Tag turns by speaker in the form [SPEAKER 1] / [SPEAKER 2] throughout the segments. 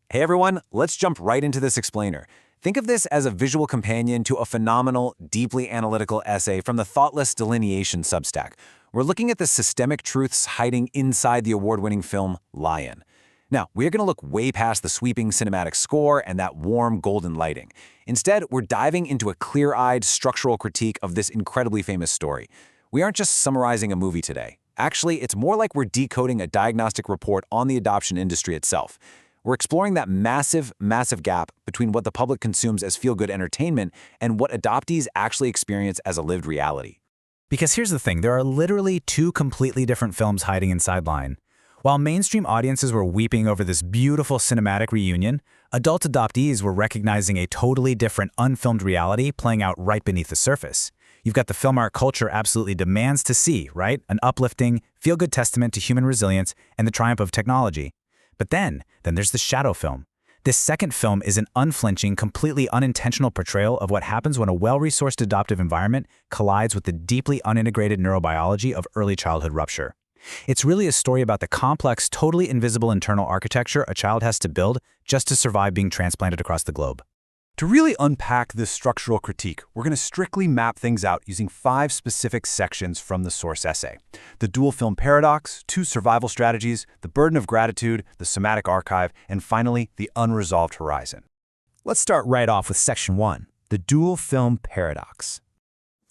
[SPEAKER 1] Hey everyone, let's jump right into this explainer. Think of this as a visual companion to a phenomenal, deeply analytical essay from the Thoughtless Delineation Substack. We're looking at the systemic truths hiding inside the award-winning film Lion. Now, we're going to look way past the sweeping cinematic score and that warm golden lighting. Instead, we're diving into a clear-eyed structural critique of this incredibly famous story. We aren't just summarizing a movie today. Actually, it's more like we're decoding a diagnostic report on the adoption industry itself. We're exploring that massive gap between what the public consumes as feel-good entertainment and what adoptees actually experience as a lived reality.
[SPEAKER 2] Because here's the thing, there are literally two completely different films hiding inside Lion. While mainstream audiences were weeping over this beautiful cinematic reunion, adult adoptees were recognizing a totally different unfilmed reality playing out right beneath the surface. You've got the film art culture absolutely demands to see, right? An uplifting, feel-good testament to human resilience and the triumph of technology. But then there's the shadow film. This second film is an unflinching, completely unintentional portrayal of what happens when a well-resourced adoptive environment collides with the deeply unintegrated neurobiology of early childhood rupture. It's really a story about the complex, totally invisible internal architecture a child has to build just to survive being transplanted across the globe.
[SPEAKER 1] To really unpack this structural critique, we're going to strictly map things out using 5 specific sections from the source essay. The dual film paradox, 2 survival strategies, the burden of gratitude, the somatic archive, and finally, the unresolved horizon.
[SPEAKER 2] Let's start right off with section 1, the dual film paradox.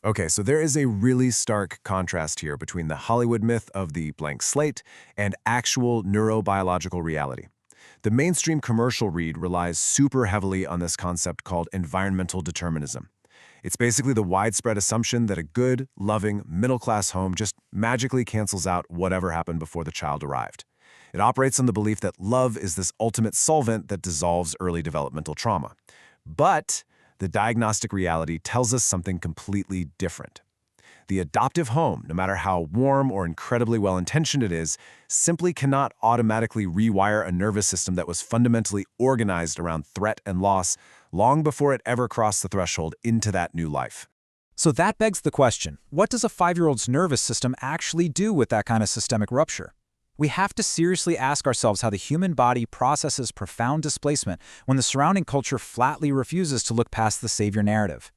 [SPEAKER 3] Okay, so there is a really stark contrast here between the Hollywood myth of the blank slate and actual neurobiological reality. The mainstream commercial read relies super heavily on this concept called environmental determinism. It's basically the widespread assumption that a good, loving, middle-class home just magically cancels out whatever happened before the child arrived. It operates on the belief that love is this ultimate solvent that dissolves early developmental trauma. But the diagnostic reality tells us something completely different. The adoptive home, no matter how warm or incredibly well-intentioned it is, simply cannot automatically rewire a nervous system that was fundamentally organized around threat and loss long before it ever crossed the threshold into that new life.
[SPEAKER 4] So that begs the question, what does a 5-year-old's nervous system actually do with that kind of systemic rupture? We have to seriously ask ourselves how the human body processes profound displacement when the surrounding culture flatly refuses to look past the savior narrative.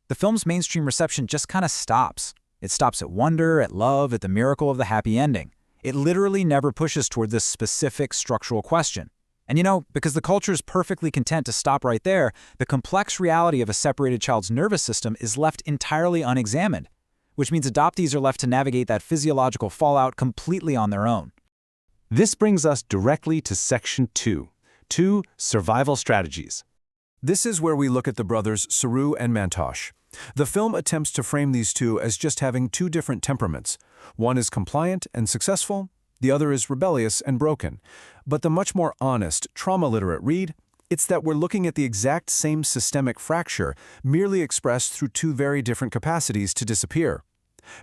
[SPEAKER 4] The film's mainstream reception just kind of stops. It stops at wonder, at love, at the miracle of the happy ending. It literally never pushes toward this specific structural question. And because the culture is perfectly content to stop right there, the complex reality of a separated child's nervous system is left entirely unexamined, which means adoptees are left to navigate that physiological fallout completely on their own.
[SPEAKER 1] This brings us directly to section 2, survival strategies.
[SPEAKER 3] This is where we look at the brothers Saru and Mantosh. The film attempts to frame these two as just having 2 different temperaments. One is compliant and successful, the other is rebellious and broken. But the much more honest, trauma-literate read, it's that we're looking at the exact same systemic fracture, merely expressed through 2 very different capacities to disappear.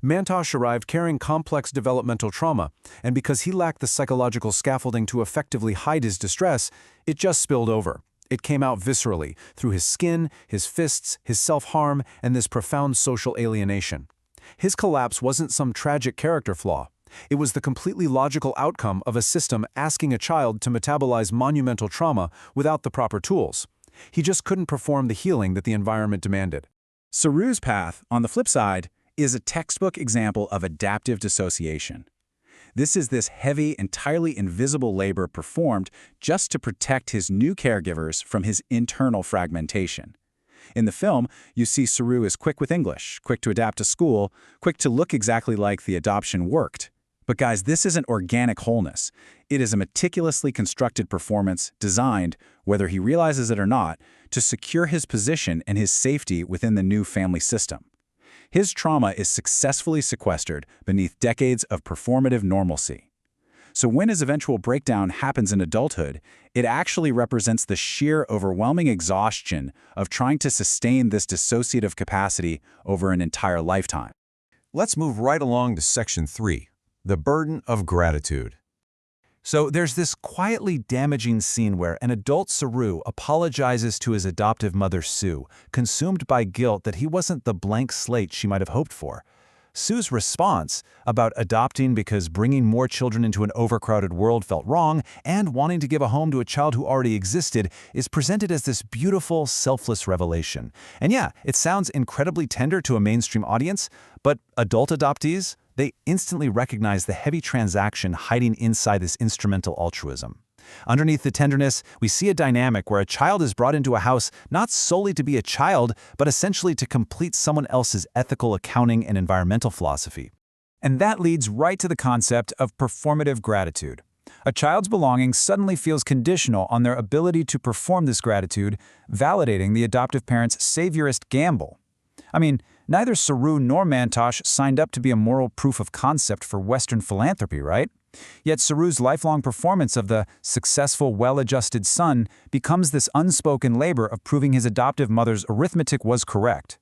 [SPEAKER 3] Mantosh arrived carrying complex developmental trauma, and because he lacked the psychological scaffolding to effectively hide his distress, it just spilled over. It came out viscerally, through his skin, his fists, his self-harm, and this profound social alienation. His collapse wasn't some tragic character flaw. It was the completely logical outcome of a system asking a child to metabolize monumental trauma without the proper tools. He just couldn't perform the healing that the environment demanded.
[SPEAKER 2] Saru's path, on the flip side, is a textbook example of adaptive dissociation. This is this heavy, entirely invisible labor performed just to protect his new caregivers from his internal fragmentation. In the film, you see Saru is quick with English, quick to adapt to school, quick to look exactly like the adoption worked. But guys, this isn't organic wholeness. It is a meticulously constructed performance designed, whether he realizes it or not, to secure his position and his safety within the new family system. His trauma is successfully sequestered beneath decades of performative normalcy. So when his eventual breakdown happens in adulthood, it actually represents the sheer overwhelming exhaustion of trying to sustain this dissociative capacity over an entire lifetime.
[SPEAKER 3] Let's move right along to section 3, the burden of gratitude.
[SPEAKER 1] So there's this quietly damaging scene where an adult Saru apologizes to his adoptive mother Sue, consumed by guilt that he wasn't the blank slate she might have hoped for. Sue's response about adopting because bringing more children into an overcrowded world felt wrong and wanting to give a home to a child who already existed is presented as this beautiful, selfless revelation. And yeah, it sounds incredibly tender to a mainstream audience, but adult adoptees, they instantly recognize the heavy transaction hiding inside this instrumental altruism. Underneath the tenderness, we see a dynamic where a child is brought into a house not solely to be a child, but essentially to complete someone else's ethical accounting and environmental philosophy.
[SPEAKER 4] And that leads right to the concept of performative gratitude. A child's belonging suddenly feels conditional on their ability to perform this gratitude, validating the adoptive parent's saviorist gamble. I mean, neither Saru nor Mantosh signed up to be a moral proof of concept for Western philanthropy, right? Yet Saru's lifelong performance of the successful, well-adjusted son becomes this unspoken labor of proving his adoptive mother's arithmetic was correct.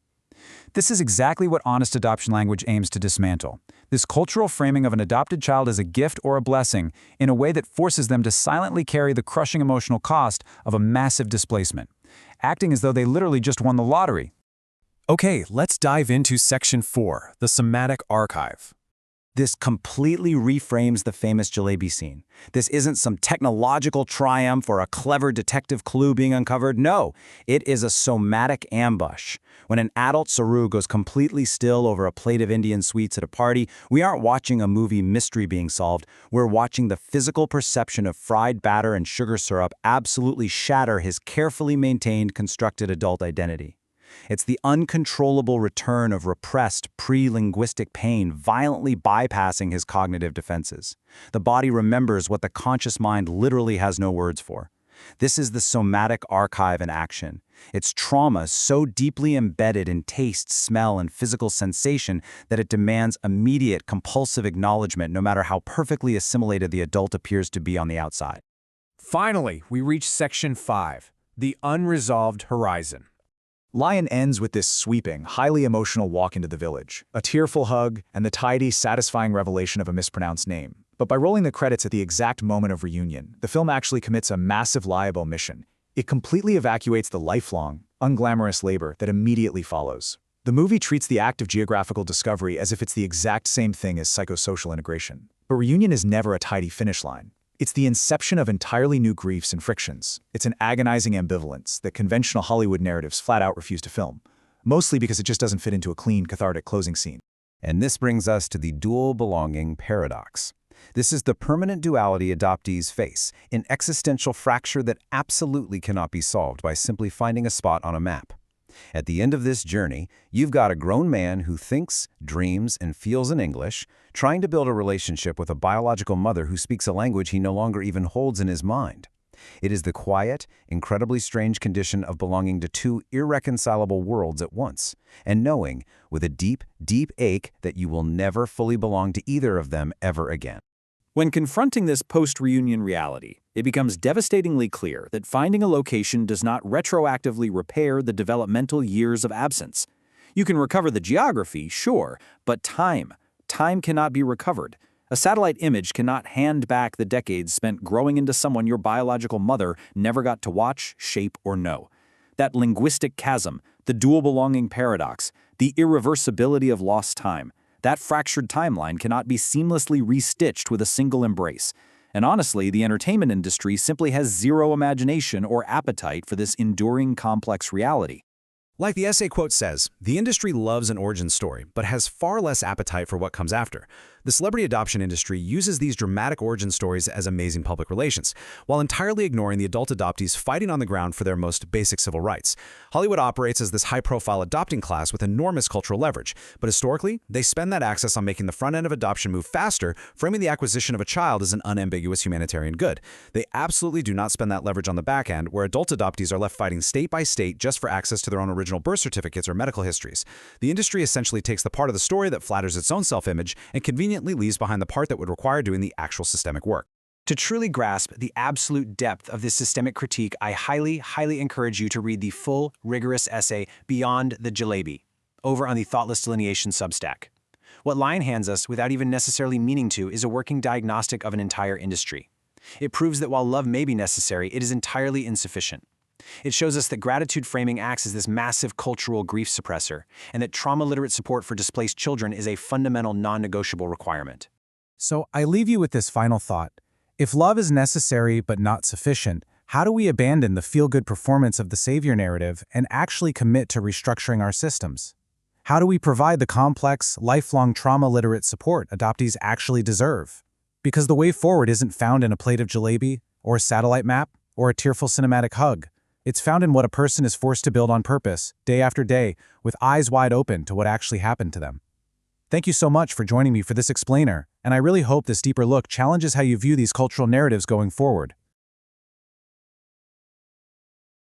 [SPEAKER 4] This is exactly what honest adoption language aims to dismantle. This cultural framing of an adopted child as a gift or a blessing in a way that forces them to silently carry the crushing emotional cost of a massive displacement, acting as though they literally just won the lottery.
[SPEAKER 3] Okay, let's dive into Section 4, the somatic archive.
[SPEAKER 1] This completely reframes the famous jalebi scene. This isn't some technological triumph or a clever detective clue being uncovered. No, it is a somatic ambush. When an adult Saru goes completely still over a plate of Indian sweets at a party, we aren't watching a movie mystery being solved. We're watching the physical perception of fried batter and sugar syrup absolutely shatter his carefully maintained, constructed adult identity. It's the uncontrollable return of repressed, pre-linguistic pain violently bypassing his cognitive defenses. The body remembers what the conscious mind literally has no words for. This is the somatic archive in action. It's trauma so deeply embedded in taste, smell, and physical sensation that it demands immediate, compulsive acknowledgement no matter how perfectly assimilated the adult appears to be on the outside.
[SPEAKER 3] Finally, we reach Section 5, the unresolved horizon.
[SPEAKER 2] Lion ends with this sweeping, highly emotional walk into the village, a tearful hug, and the tidy, satisfying revelation of a mispronounced name. But by rolling the credits at the exact moment of reunion, the film actually commits a massive liable omission. It completely evacuates the lifelong, unglamorous labor that immediately follows. The movie treats the act of geographical discovery as if it's the exact same thing as psychosocial integration. But reunion is never a tidy finish line. It's the inception of entirely new griefs and frictions. It's an agonizing ambivalence that conventional Hollywood narratives flat out refuse to film, mostly because it just doesn't fit into a clean, cathartic closing scene.
[SPEAKER 1] And this brings us to the dual belonging paradox. This is the permanent duality adoptees face, an existential fracture that absolutely cannot be solved by simply finding a spot on a map. At the end of this journey, you've got a grown man who thinks, dreams, and feels in English, trying to build a relationship with a biological mother who speaks a language he no longer even holds in his mind. It is the quiet, incredibly strange condition of belonging to two irreconcilable worlds at once, and knowing, with a deep, deep ache, that you will never fully belong to either of them ever again.
[SPEAKER 4] When confronting this post-reunion reality, it becomes devastatingly clear that finding a location does not retroactively repair the developmental years of absence. You can recover the geography, sure, but time cannot be recovered. A satellite image cannot hand back the decades spent growing into someone your biological mother never got to watch, shape, or know. That linguistic chasm, the dual belonging paradox, the irreversibility of lost time, that fractured timeline cannot be seamlessly restitched with a single embrace. And honestly, the entertainment industry simply has zero imagination or appetite for this enduring complex reality.
[SPEAKER 3] Like the essay quote says, the industry loves an origin story, but has far less appetite for what comes after. The celebrity adoption industry uses these dramatic origin stories as amazing public relations, while entirely ignoring the adult adoptees fighting on the ground for their most basic civil rights. Hollywood operates as this high-profile adopting class with enormous cultural leverage, but historically, they spend that access on making the front end of adoption move faster, framing the acquisition of a child as an unambiguous humanitarian good. They absolutely do not spend that leverage on the back end, where adult adoptees are left fighting state by state just for access to their own original birth certificates or medical histories. The industry essentially takes the part of the story that flatters its own self-image and conveniently leaves behind the part that would require doing the actual systemic work.
[SPEAKER 1] To truly grasp the absolute depth of this systemic critique, I highly encourage you to read the full, rigorous essay Beyond the Jalebi, over on the Thoughtless Delineation Substack. What Lion hands us, without even necessarily meaning to, is a working diagnostic of an entire industry. It proves that while love may be necessary, it is entirely insufficient. It shows us that gratitude framing acts as this massive cultural grief suppressor, and that trauma-literate support for displaced children is a fundamental non-negotiable requirement.
[SPEAKER 2] So I leave you with this final thought. If love is necessary but not sufficient, how do we abandon the feel-good performance of the savior narrative and actually commit to restructuring our systems? How do we provide the complex, lifelong trauma-literate support adoptees actually deserve? Because the way forward isn't found in a plate of jalebi, or a satellite map, or a tearful cinematic hug. It's found in what a person is forced to build on purpose, day after day, with eyes wide open to what actually happened to them. Thank you so much for joining me for this explainer, and I really hope this deeper look challenges how you view these cultural narratives going forward.